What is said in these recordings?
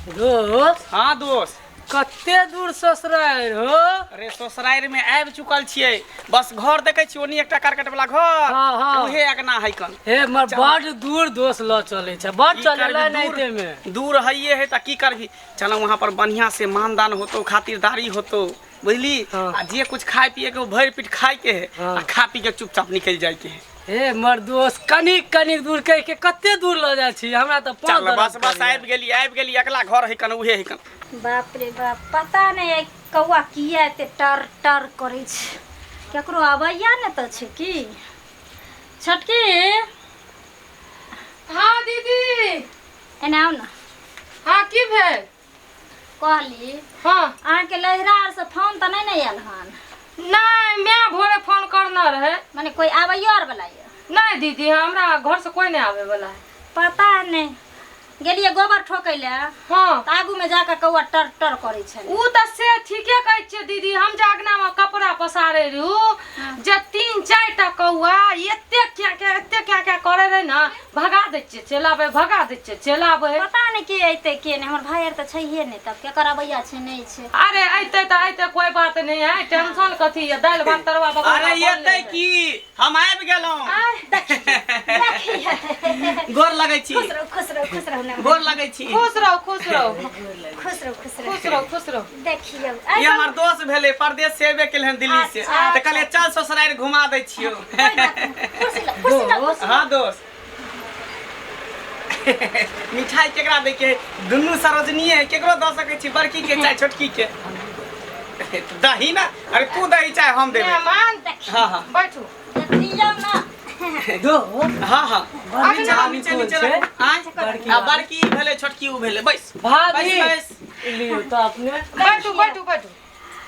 दोस्त हाँ दोस्त कते दूर ससुराल हो? अरे ससुराल में आबि चुकल छियै, बस घर देखे छी ओनी एकटा करकट वाला घर। हाँ, हाँ। उहे अगना है कन। हे मर बड़ दूर दोस्त ल चले छ, बड़ चलेला नहीं में दूर हइये है त की करबी। चलो वहां पर बढ़िया से मानदान होतो, खातिरदारी होतो, बुझली। हाँ। आ जे कुछ खाए पिए के भर पेट खाए के है, हाँ। आ खा पी के चुपचाप निकल जाए के है। हे मर दोस्त कनिक कनिक दूर कह के कते दूर ल जा छी, हमरा त चल बस आबि गेली अगला घर है कन, उहे है कन। बाप रे बाप, पता नहीं कौआ किया एते टर टर करे छै, केकरो आबैया ने त छै की। छटकी हाँ दीदी। एना आउ ना। हाँ की भेल? कहली हाँ अहाँ के लहरा आर से फोन त नहीं आयल हन? नहीं, मैं भोरे फोन करना रहे। माने कोई आबैया आर वाला ये? नहीं दीदी, हमरा घर से कोई नहीं आवे वाला है। पता नहीं गेलिए गोबर ठोकै ले, हाँ त आगू में जाके कौआ टर टर करे छै। उ त से ठीके कहै छियै दीदी, हम जागना में कपड़ा पसारे रहू जे 3-4 टा कौआ एते क्या करे रहे ना, भगा दे छियै चलाबे, भगा दे छियै चलाबे। पता नहीं के अइते के नहीं, हमर भाई आर त छैहे नहीं, तब केकर आबैया छै नहीं छै। अरे अइते त अइते कोई बात नहीं है, टेंशन कथी है, दाल भात तरवा बगल अरे येते की हम आबि गेलौं। गोर लगै छी, खुश रहो खुश रहो खुश रहो। गोर लगै छी। खुश रहो खुश रहो खुश रहो खुश रहो खुश रहो खुश रहो। देखियो ये हमर दोस्त भेले, परदेश से एबे केलहन दिल्ली से, अच्छा, त कहलिए चल ससुराल घुमा दै छियो। दोस्त हाँ दोस्त मिठाई केकरा दे के? दुनू सरोजनीय है, केकरो द सकै छी, बड़की के चाहे छोटकी के। दही ना, अरे तू दही चाहे हम देबे। मेहमान हाँ हाँ बैठू। दियो ना। दोस्त हाँ हाँ बड़ी नीचे नामी नीचे कोन नीचे छै? आ बड़की भेले, छोटकी उ भेले। बैस भाभी बैस। लियो तो अपने बैठू बैठू बैठू।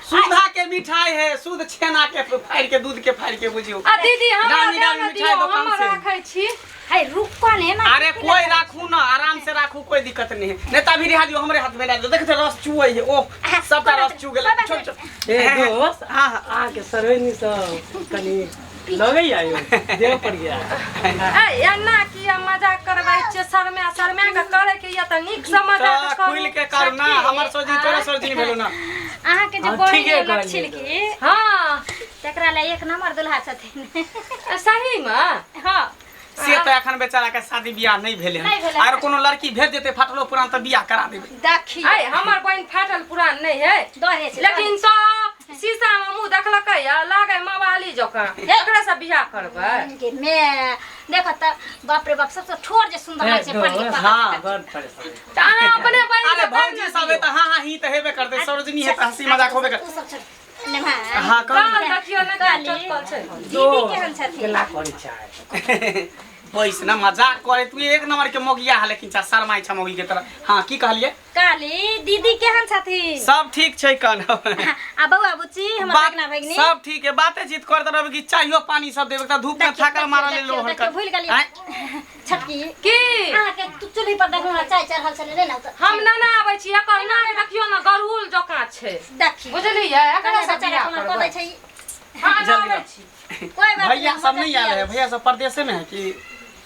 सुधा के मिठाई है, शुद्ध छेना के फाड़ के, दूध के फाड़ के बुझियो। आ दीदी हमरा गामी गामी दे मिठाई दियो, दुकान हम से। राखै छी। है रुक कौन है ना। अरे कोई राखू ना, आराम से राखू, कोई दिक्कत नहीं है। नेता भी रिहा दियो, हमरे हाथ में डाल दो। देख रस चुए है, ओ सबटा रस चु गेले। छोड़ छोड़। ए दोस्त हाँ हाँ आके सरवेनी सब कनी लगै आयो देव पड़ गया। ए एना की मजाक करबै छै, शर्मा के करे के या त नीक से मजाक तो करू। खुल के कर ना, हमर सोजी तोरा सोजी भेलो ना। अहाँ के जो हाँ, बड़ी ठीके लग कहलियै छिल की हाँ तकरा ले एक नंबर दुल्हा छथिन। सही में। हां से तो एखन बेचारा के शादी बियाह नहीं भेले नहीं भेले। हैं। आरो कोनो लड़की भेज देते फाटलो पुरान त बियाह करा देबे। देखी ए हमर बहन फाटल पुरान नहीं है, दोहे छै लेकिन तो शीशा में मुंह देखलकै या लागे मवाली जका, एकरा से बियाह करबै। के मैं देखा त बाप रे बाप सबसे ठोर जे सुंदर लागे छै पड़ी। हाँ बड़ परेशान त अहाँ अपने बहन अरे भौजी सब है त हाँ हाँ ही त हेबे कर दे, सरोजनी है त हंसी मजाक होबे कर। हाँ काल कर देखियो ने काली। चटकल छै। दीदी केहन छथिन? केला करै छै। पैस ना मजाक करे, तू एक नंबर के मोगिया है, लेकिन शर्माई छ मोगी के तरह। हाँ की कहलिए? काली दीदी केहन छथिन? सब ठीक छै कन। आ बउआ बुच्ची हमर बात भगना भगनी सब ठीक है, बातें जीत करत रहबे कि चाहियो पानी सब देबे त धूप में थाकल मारल ले लो हन। भूल गेलिए छटकी की अहाँ के चूल्ही पर देखू ना चाय चढ़ल छले ले ना त हम ना आबै छी, एकर नाक देखियो ना गरहुल जका छै, देखी बुझलियै? एकरा से बेचारा बियाह कोना करबै। करै छै। हाँ जल्दी आबै ना। छी। कोई बात भैया नहीं, सब नहीं आए है, भैया सब परदेश में है कि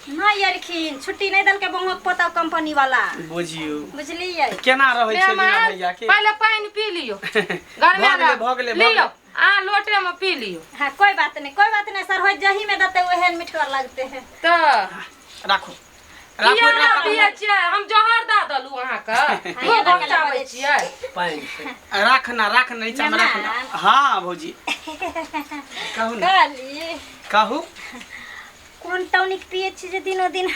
नहीं यारखिन छुट्टी नहीं दल के बहुत पता कंपनी वाला बुझियो बुझलिए। केना रहै छै बिना मेहमान भैया के? पहले पानी पी लियो, गरमे भऽ गेलै लियो, आ लोटे में पी लियो। हाँ कोई बात नहीं सर हो जही में दते ओहन मिठकर लगते हैं। तो राखो पिए राखो ना एकरा पिए छियै, हम जहर दा दलू अहाँ के। ये वो ना बचाबै छियै। पानी से राख नहीं चाहे राखना। हाँ भौजी कहू ना, काली कहू कोन टॉनिक पिए छी जे दिनो दिन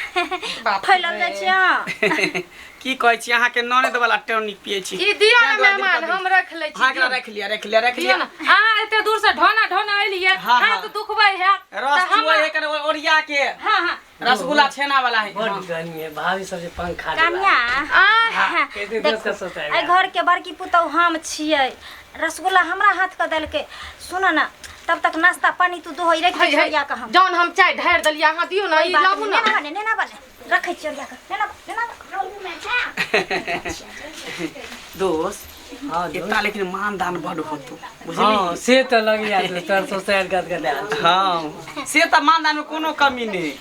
बाप फैलल रे। जाय छै। की कहै छी, अहाँ के ननद वाला टॉनिक पिए छी? ई दियो ना मेहमान, हम रख लै छी। हाँ एकरा रख लिया दियो ना, अहाँ एते दूर से ढोना एलियै, हाँ, हाँ। हाथ दुखबै है रस चुए है कर ओरिया के, हाँ हाँ रसगुल्ला छेना वाला है। बड़ हाँ। गर्मी है, भाभी सब जे पंखा कामिया आ कहते दोस्त का सोचा एहि घर के बड़की पुतौ हम छियै, रसगुल्ला हमरा हाथ के देल के। सुन ना तब तक नाश्ता पानी तू दोहै रख दे छोड़िया के। हम जौन हम चाय ढार देलियै, अहाँ दियो ना, ई लाबू ना। नेना बने रखै छोड़िया के। नेना दोस्त हाँ इतना लेकिन मानदान बड़ होतो, हाँ बुझली? से तो लगी आज तर सोसाइड गद गद। हाँ से त मानदान में कोनो कमी नहीं।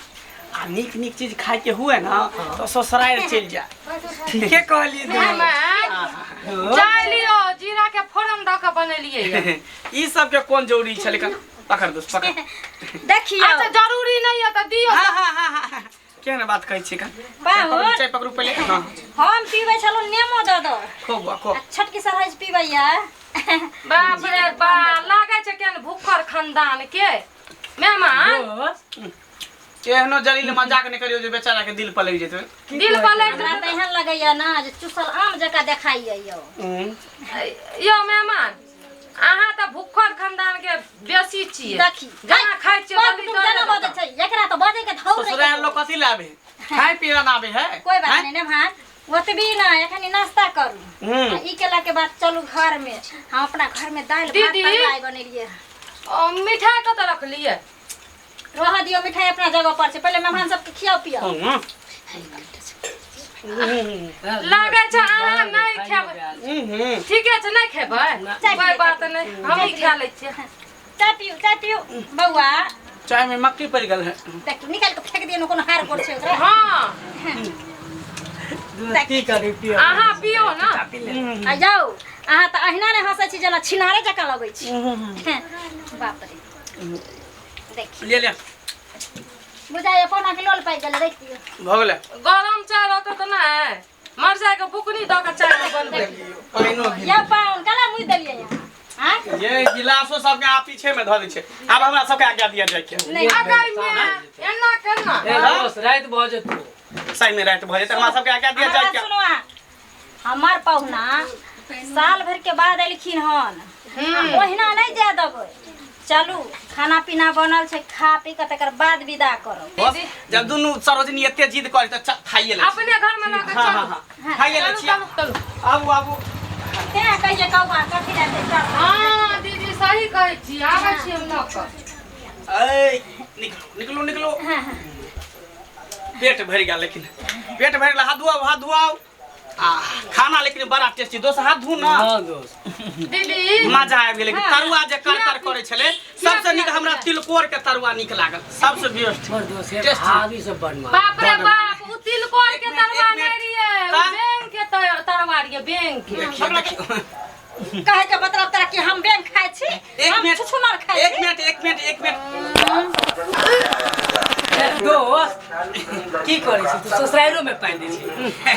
आ नीक नीक चीज खाए के हुए ना तो ससुराल चल जा। ठीके कहली मेहमान चाय लियो, जीरा के फोरन द के बनेलिए। ई सब के कौन जरूरी छै, लेकिन पकड़ दोस्त पकड़। देखियो अच्छा जरूरी नहीं है तो दियो। हां केहन बात कहै छी का। बाहुन चाय पकड़ू पहले। हां हम पीबै छलो नेमो दऽ दो खूब खूब। छटकी सरहज पीबै या। बाप रे बा, लागे छै केन भूखर खानदान के मेहमान। दोस्त एहनो जलील मजाक नहीं करियो जे बेचारा के दिल पर लग जेतै। दिल पर हमरा त एहन लगैया ना जे चुसल आम जका देखाइया यो। यो मेहमान अहाँ त भूखर खानदान के बेसी छियै। देखी जहाँ खाइ छियै बात तभी तुम केना बजै छै, एकरा त बजै के धौर ससुराल लोग कथी लाबे, खाए पिए ना आबे है। कोई बात नहीं ने भान ओतबी ना एखनी नाश्ता करू। आ ई केला के बाद चलू घर में, हम अपना घर में दाल भात दीदी। तरकारी बनेलिए। मिठाई कत रखलिए? रह दियो मिठाई अपना जगह पर छै, पहले मेहमान सबके खियाओ पियाओ। लागे छै अहाँ नहीं खेबै। ठीके छै नहीं खेबै, कोई बात नहीं, हम ही खा लै छियै। चाय पियो बौआ। चाय में मक्खी पड़ गल है। देख निकाल के फेंक दियो, कोनो हार कोड छै ओकरा। हाँ की करी पियो। अहाँ पियो ना। आ जाओ अहाँ त अहिना ने हंसै छी जेना छिनारे जका लगै छी। बाप रे देख ले ले बुझाय अपन के लोल पाइ गेल, देख दियो भ गेलै। गरम चाय रहते तो नहीं मरचाई के बुकनी द के चाय बनबै। पाइनो या पाउन कला मुइ देलियै यहाँ। हां ये गिलासो सब के आप पीछे में ध दै छै। अब हमरा सब के आज्ञा दिया जाय के। नहीं अगर में एना केना ए दोस्त रात भ जेतौ। सही में रात भ जेतै, हमरा सब के आज्ञा दिया जाय के। सुनो हमार पहुना साल भर के बाद एलखिन हन, ओहिना नहीं जा देबै। चलू खाना पीना बनल छै, खा पी के तकर बाद विदा करो। बस जब दुनू सरोजनी एते जिद करे त खाइए ले। अपने घर में ना के हां चलू। हां खाइए ले छियै। आबू आबू ते कहिए कौआ कथि रहते सब। हाँ दीदी सही कहै छी, आबै छी हम न कर। ए निकलो पेट भर गया, लेकिन पेट भर गया। हाथ धुआओ आ खाना लेकिन बड़ा टेस्टी। दोस्त हाथ धू ना। हां दोस्त दीदी मजा आबि गेलै। तरुआ जे कर करे छले सबसे नीक हमरा तिलकोर के तरुआ नीक लागल, सबसे बेस्ट। छोड़ दोस्त ये टेस्टी। भाभी सब बनवा। बाप रे बाप, उ तिलकोर के एक तरवा मिनट, नहीं रिये, उ का? बैंक के तरवा रिये, बैंक के। देखियो कहे के मतलब तोरा कि हम बैंक खाइ छी, एक हम मिनट छुछुनर खाइ छी। एक मिनट दोस्त की करे छी तू? ससुरालो में पाइ दे छी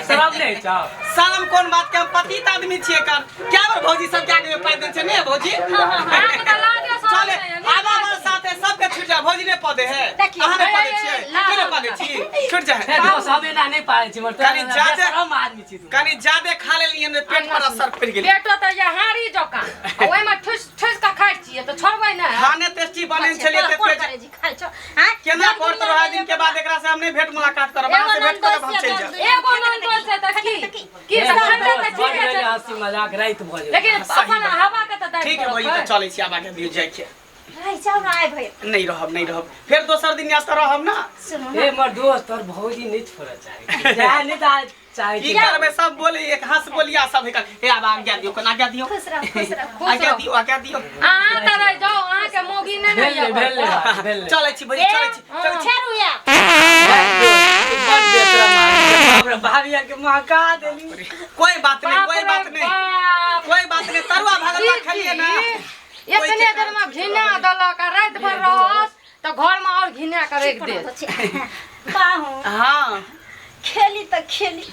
शराब नहीं छौ? सालम कोन बात के, हम पतित आदमी छिए कर। क्या बार भौजी सब के आगे में पाइ दे छै ने भौजी। अहाँ के लागे सब चले आधा बार साथे सबके छूट जा। भौजी ने पदे है, देखिए, अहाँ ने पदे छिए, तू ने पदे छी, छूट जा। ए दोस्त हमें ना नहीं पाइ छी, मर कनी ज्यादा- शरम आदमी छी तू। कनी ज्यादा खा लेलिए ने पेट पर असर पड़ गेल। बेटो त ये हारी जका ओइ में ठुस ठुस के खाइ छियै त छोड़बै ना। खाने टेस्टी बने छलिए ते कोन पेट करे जी खाइ छौ? हां केना करत रहा। दिन के बाद एकरा से हम नहीं भेंट मुलाकात करब, अहाँ से भेंट करब हम चल जाब। एगो नन दोल से त की ए सब दोस्त, हटा के बड़ ठीक है। गेलै हँसी मजाक रात भ जेतै। लेकिन अपन हवा के त दाइ ठीक है वही तो चले छी। आबा के दियो जाय के। रह जाओ ना आइ भइर। नहीं रहब फिर दोसर दिन या त रहब ना। सुनो ए मर दोस्त और भौजी नहीं छोड़ चाहे जा नहीं दा चाहे की करबे सब बोले एक हंस बोलिया सब है। ए आबा आज्ञा दियो, कोना आज्ञा दियो, खुश रह खुश रह। आज्ञा दियो। अहाँ त रह जाओ, अहाँ के मोगी नै भेल चले छी भौजी, चले छी। छेरुया बड़ बेतरा मार हमरा भाभिया के महका देली। कोई बात नहीं तरुआ भागल खलिए ना। इतने देर में घिना दलक आ रात भर रहस त घर में और घिना के रख दे। बाहु हां खेली त खेली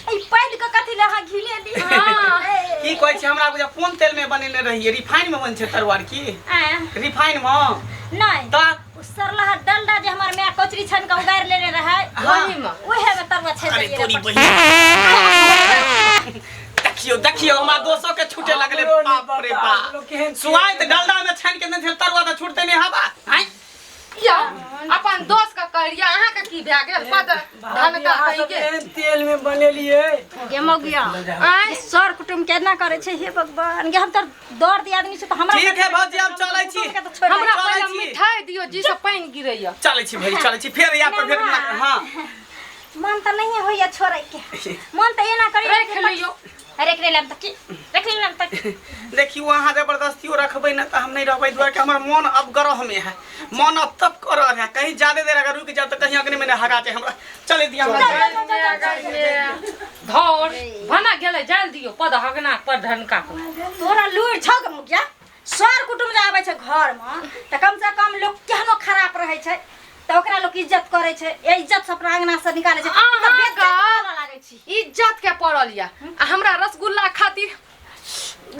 ई पैद के कथि ले हां घिलेली। हां की कहै छै हमरा बुझा कोन तेल में बनेने रहिए, रिफाइन में बन छै तरुआ की? रिफाइन में नहीं त सरला डलडा जे हमर माय कचरी छन के उगार लेने रहे वही में ओहे में तरुआ छे अरे देलिए। तोरी बहिन देखियो हमरा दोस्तों के छूटे लगले। बाप रे बाप, स्वाद डलडा में छान के नहीं तरुआ त छूटते नहीं हवा। या अपन दोस्त का करिया अहाँ के की भए गेल पद धन का कहि के तेल में बनेलिए। गे मगिया आय सर कुटुम केना करे छै हे भगवान गे। हम त दौड़ दी आदमी से त हमरा ठीक है भौजी हम चलै छी। हमरा चलै पहले छी। मिठाई दियो जी से पानी गिरैया। चलै छी भाई चलै छी फिर या पर भेट मुलाकात। हां मन त नहीं होइया छोड़ै के, मन त एना करे रख लियो रख लेलम त की रख लेलम त देखियो वहाँ जबरदस्तियो रखबै ना तो हम नहीं रहबै दुआरे कि हमर मन अब ग्रह में है, मन अब तब कर रहा है। कहीं ज्यादा देर अगर रुक जाओ तो कहीं अग्नि में हगा जाए हमरा। चले दिया हमरा धौर भना गेले जाल दियो पद हगना पर ढनका को तोरा लूर छ ग मुखिया सर कुटुम जे आबै छै घर में त कम से कम लोग केहनो खराब रहै छै त ओकरा लोग इज्जत करे छै। ए इज्जत से अपना अंगना से निकाले छै त बेइज्जत लागे छी। इज्जत के पड़ल या आ हमरा रसगुल्ला खातिर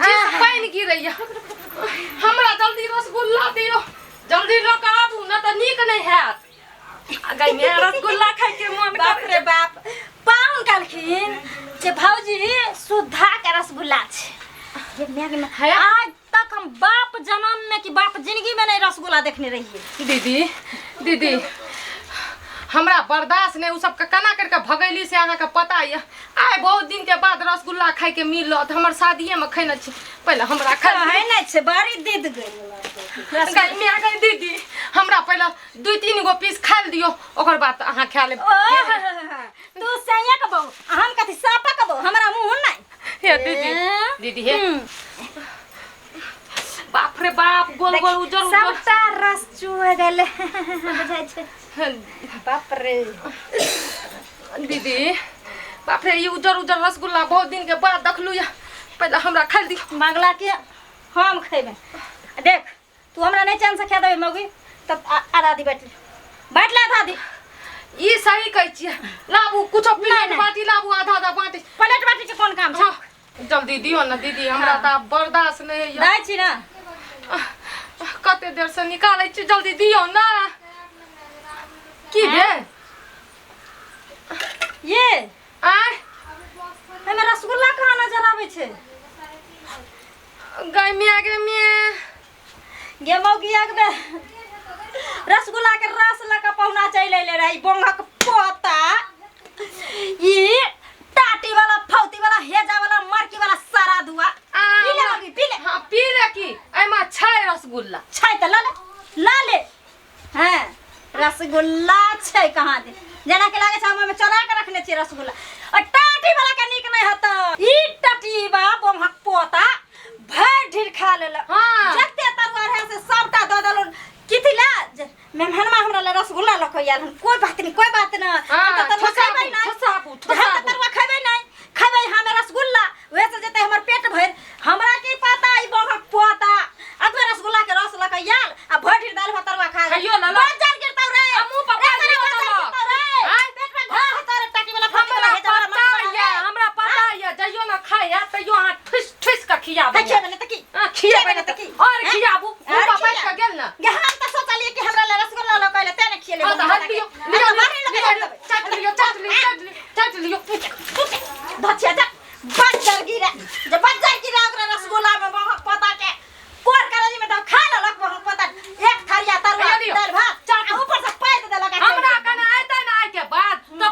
जे पानी गिरैया। हमरा जल्दी रसगुल्ला दियो, जल्दी लोग आबू न त नीक नहीं हैत। गई में रसगुल्ला खाइ के मन बाप रे बाप पाहुन कालखिन जे भौजी सुधा के रसगुल्ला छै। आज तक हम बाप जन्म में कि बाप जिंदगी में नहीं रसगुल्ला देखने रहिए। दीदी हमरा बर्दाश्त नहीं उ सब के कना करके भगैली से अहाँ के पता ये। आइ बहुत दिन के बाद रसगुल्ला खाइ के मिलत। हमर शादीए में खैने छी, पहले हमरा खा है नहीं छै बड़ी दीद गई गई में आ गई दीदी। हमरा पहले 2-3 गो पीस खा दियो ओकर बाद अहाँ खा ले। तू सैया कबो हम कथि सापा कबो हमरा मुंह नहीं। हे दीदी हे बाप रे बाप गोल गोल उजर उजर सबटा रस चुए गेले बुझाइ छै। बाप रे दीदी बाप रे ये उजर उजर रसगुल्ला बहुत दिन के बाद देखलू या। पहले हमरा खा दी मंगला के हम खेबे। देख तू हमरा नहीं चैन से खा देबे मौगी तब आधा दी बैठ ले आधा दी। ई सही कहै छियै। लाबू कुछो प्लेट बाटी लाबू आधा आधा बाटी। प्लेट बाटी के कोन काम छै? जल्दी दियो ना दीदी हमरा त बर्दाश्त नहीं है। दै छी ना कते देर से निकालै छी, जल्दी दियो ना। की भे ये आय हमें रसगुल्ला कहाँ नजर आवे छै? गई में आगे में गे मौगी आगबे रसगुल्ला के रस लका पहुना चले ले रही बोंगक पोता ई टाटी वाला फौती वाला हेजा वाला मरकी वाला सारा दुआ पीले मौगी पीले। हां पीले की एमा छै रसगुल्ला छै त ला ले हैं रसगुल्ला छै कहाँ दे जना के लागे छै हम में चोरा के रखने छी रसगुल्ला। और टाटी वाला के निक नहीं हत ई टाटी बा बोंगक पोता भर ढीर खा लेला। हां जत्ते तरवार है से सबटा द दलो किथि ला मेहमानमा हमरा ला रसगुल्ला लखो यार। कोई बात ना हम त तरवा खैबै ना हम त तरवा खैबै ना खैबै हमें रसगुल्ला वैसे जते हमर पेट भर। हमरा की पता ई बोंगक पोता अदवा रसगुल्ला के रस लखो यार आ भर ढीर दाल भात तरवा खा खइयो ला बाजार गिरतौ रे मुंह पर पानी गिरतौ रे पेट में घा हतर टाटी वाला फट वाला है जरा हमरा पता है जइयो ना खाया तइयो अहाँ ठुस ठुस के खियाबे। खियाबे न त की खियाबे न त की और खियाबू मुंह पर बैठ के गेल ना गे हम त सोचलिए कि हमरा ला रसगुल्ला लखैले तेने खियले। हां त हाथ लियो चाट लियो धछिया जा बच्चर गिरा जब बच्चर गिरा ओकरा रसगुल्ला में बहुत पता के कोर करेजी में त खा लेलक बहुत पता एक थरिया तरवा दाल भात चाट ऊपर से पैद देलक। हमरा कने आइते ना आइ के बाद तो